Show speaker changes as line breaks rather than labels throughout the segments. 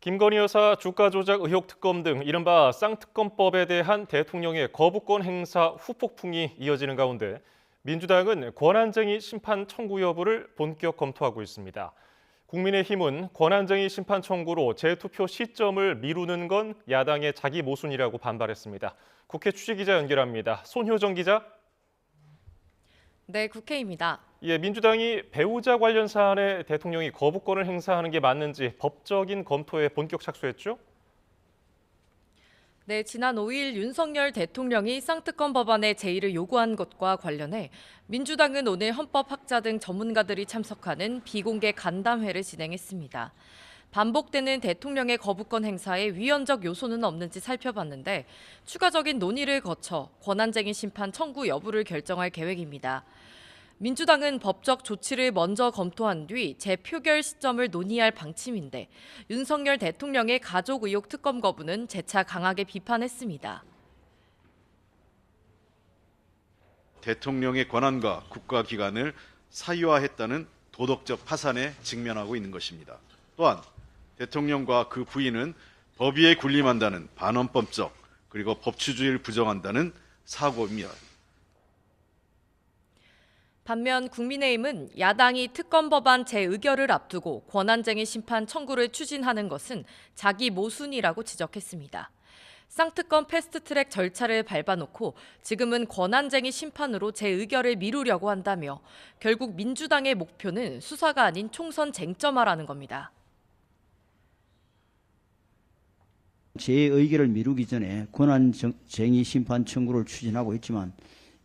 김건희 여사 주가 조작 의혹 특검 등 이른바 쌍특검법에 대한 대통령의 거부권 행사 후폭풍이 이어지는 가운데 민주당은 권한쟁의 심판 청구 여부를 본격 검토하고 있습니다. 국민의힘은 권한쟁의 심판 청구로 재투표 시점을 미루는 건 야당의 자기 모순이라고 반발했습니다. 국회 취재기자 연결합니다. 손효정 기자.
네, 국회입니다.
예, 민주당이 배우자 관련 사안에 대통령이 거부권을 행사하는 게 맞는지 법적인 검토에 본격 착수했죠?
네, 지난 5일 윤석열 대통령이 쌍특검 법안의 제의를 요구한 것과 관련해 민주당은 오늘 헌법학자 등 전문가들이 참석하는 비공개 간담회를 진행했습니다. 반복되는 대통령의 거부권 행사에 위헌적 요소는 없는지 살펴봤는데 추가적인 논의를 거쳐 권한쟁의 심판 청구 여부를 결정할 계획입니다. 민주당은 법적 조치를 먼저 검토한 뒤 재표결 시점을 논의할 방침인데 윤석열 대통령의 가족 의혹 특검 거부는 재차 강하게 비판했습니다.
대통령의 권한과 국가기관을 사유화했다는 도덕적 파산에 직면하고 있는 것입니다. 또한 대통령과 그 부인은 법위에 군림한다는 반헌법적 그리고 법치주의를 부정한다는 사고입니다.
반면 국민의힘은 야당이 특검 법안 재의결을 앞두고 권한쟁의 심판 청구를 추진하는 것은 자기 모순이라고 지적했습니다. 쌍특검 패스트트랙 절차를 밟아놓고 지금은 권한쟁의 심판으로 재의결을 미루려고 한다며 결국 민주당의 목표는 수사가 아닌 총선 쟁점화라는 겁니다.
재의결을 미루기 전에 권한쟁의 심판 청구를 추진하고 있지만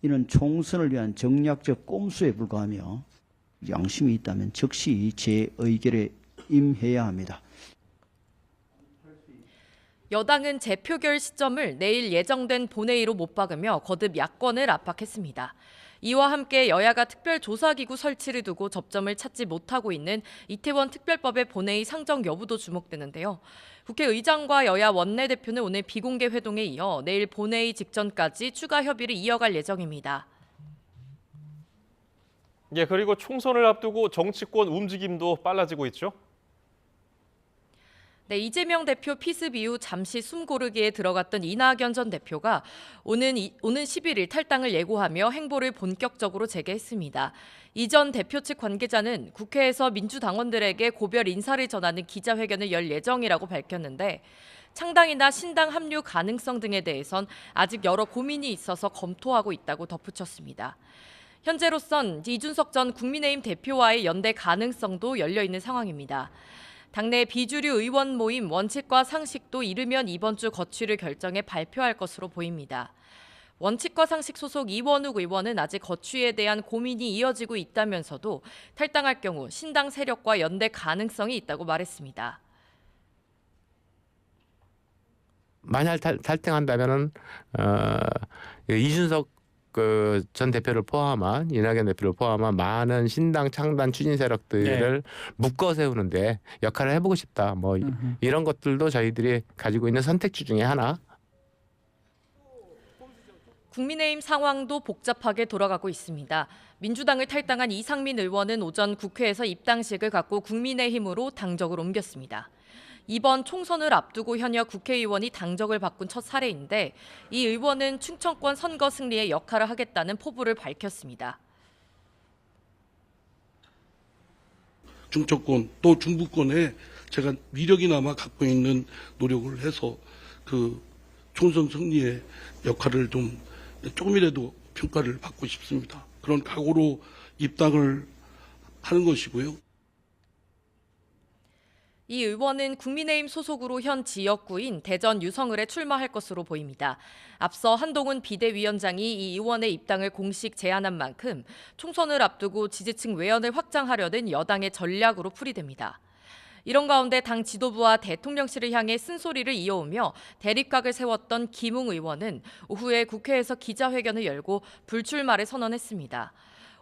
이는 총선을 위한 정략적 꼼수에 불과하며 양심이 있다면 즉시 재의결에 임해야 합니다.
여당은 재표결 시점을 내일 예정된 본회의로 못 박으며 거듭 야권을 압박했습니다. 이와 함께 여야가 특별조사기구 설치를 두고 접점을 찾지 못하고 있는 이태원 특별법의 본회의 상정 여부도 주목되는데요. 국회의장과 여야 원내대표는 오늘 비공개 회동에 이어 내일 본회의 직전까지 추가 협의를 이어갈 예정입니다.
예, 그리고 총선을 앞두고 정치권 움직임도 빨라지고 있죠?
네, 이재명 대표 피습 이후 잠시 숨 고르기에 들어갔던 이낙연 전 대표가 오는 11일 탈당을 예고하며 행보를 본격적으로 재개했습니다. 이 전 대표 측 관계자는 국회에서 민주당원들에게 고별 인사를 전하는 기자회견을 열 예정이라고 밝혔는데 창당이나 신당 합류 가능성 등에 대해선 아직 여러 고민이 있어서 검토하고 있다고 덧붙였습니다. 현재로선 이준석 전 국민의힘 대표와의 연대 가능성도 열려 있는 상황입니다. 당내 비주류 의원 모임 원칙과 상식도 이르면 이번 주 거취를 결정해 발표할 것으로 보입니다. 원칙과 상식 소속 이원욱 의원은 아직 거취에 대한 고민이 이어지고 있다면서도 탈당할 경우 신당 세력과 연대 가능성이 있다고 말했습니다.
만약 탈당한다면은 이준석 전 대표를 포함한 이낙연 대표를 포함한 많은 신당 창단 추진 세력들을 묶어 세우는데 역할을 해보고 싶다. 뭐 이런 것들도 저희들이 가지고 있는 선택지 중에 하나.
국민의힘 상황도 복잡하게 돌아가고 있습니다. 민주당을 탈당한 이상민 의원은 오전 국회에서 입당식을 갖고 국민의힘으로 당적을 옮겼습니다. 이번 총선을 앞두고 현역 국회의원이 당적을 바꾼 첫 사례인데 이 의원은 충청권 선거 승리에 역할을 하겠다는 포부를 밝혔습니다.
충청권 또 중부권에 제가 위력이나마 갖고 있는 노력을 해서 그 총선 승리의 역할을 조금이라도 평가를 받고 싶습니다. 그런 각오로 입당을 하는 것이고요.
이 의원은 국민의힘 소속으로 현 지역구인 대전 유성을에 출마할 것으로 보입니다. 앞서 한동훈 비대위원장이 이 의원의 입당을 공식 제안한 만큼 총선을 앞두고 지지층 외연을 확장하려는 여당의 전략으로 풀이됩니다. 이런 가운데 당 지도부와 대통령실을 향해 쓴소리를 이어오며 대립각을 세웠던 김웅 의원은 오후에 국회에서 기자회견을 열고 불출마를 선언했습니다.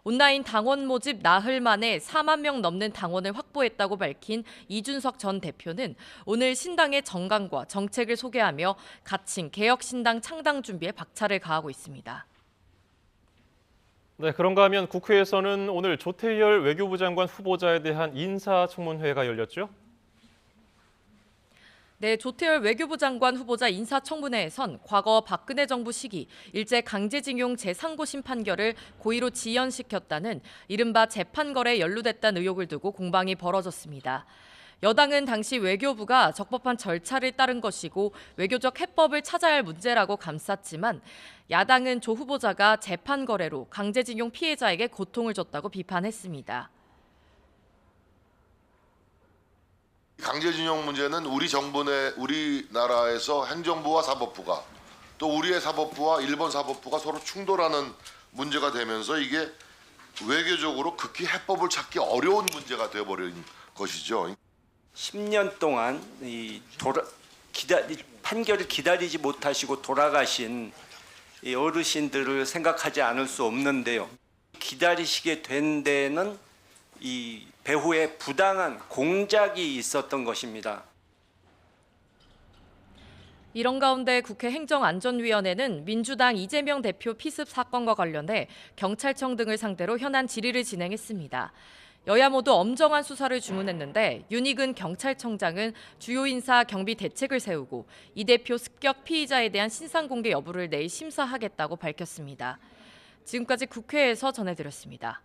온라인 당원 모집 나흘 만에 4만 명 넘는 당원을 확보했다고 밝힌 이준석 전 대표는 오늘 신당의 정강과 정책을 소개하며 가칭 개혁신당 창당 준비에 박차를 가하고 있습니다.
네, 그런가 하면 국회에서는 오늘 조태열 외교부 장관 후보자에 대한 인사청문회가 열렸죠?
네, 조태열 외교부 장관 후보자 인사청문회에선 과거 박근혜 정부 시기 일제 강제징용 제3고심 판결을 고의로 지연시켰다는 이른바 재판거래에 연루됐다는 의혹을 두고 공방이 벌어졌습니다. 여당은 당시 외교부가 적법한 절차를 따른 것이고 외교적 해법을 찾아야 할 문제라고 감쌌지만 야당은 조 후보자가 재판거래로 강제징용 피해자에게 고통을 줬다고 비판했습니다.
강제징용 문제는 우리 정부 내 우리나라에서 행정부와 사법부가 또 우리의 사법부와 일본 사법부가 서로 충돌하는 문제가 되면서 이게 외교적으로 극히 해법을 찾기 어려운 문제가 되어버린 것이죠.
10년 동안 판결을 기다리지 못하시고 돌아가신 이 어르신들을 생각하지 않을 수 없는데요. 기다리시게 된 데는 이 배후에 부당한 공작이 있었던 것입니다.
이런 가운데 국회 행정안전위원회는 민주당 이재명 대표 피습 사건과 관련해 경찰청 등을 상대로 현안 질의를 진행했습니다. 여야 모두 엄정한 수사를 주문했는데 윤익은 경찰청장은 주요 인사 경비 대책을 세우고 이 대표 습격 피의자에 대한 신상 공개 여부를 내일 심사하겠다고 밝혔습니다. 지금까지 국회에서 전해드렸습니다.